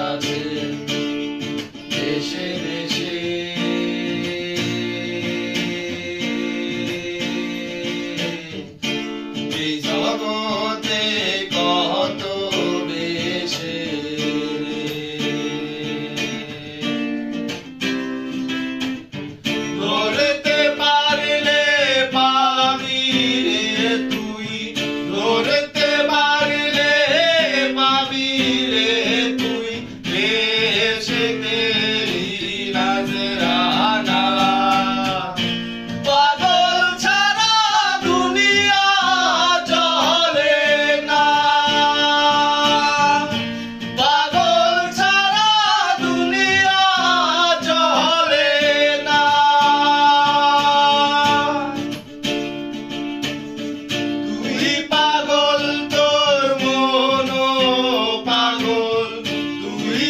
আছে দেশে দেশে। এই জগতে কত বেশে ধরতে পারলে পাবি রে তুই, ধরতে পারলে পাবি রে তুই দেশেতে নাজরানা। পাগল ছাড়া দুনিয়া চলে না, পাগল ছাড়া দুনিয়া চলে না। তুই পাগল তোর মনও পাগল, তুই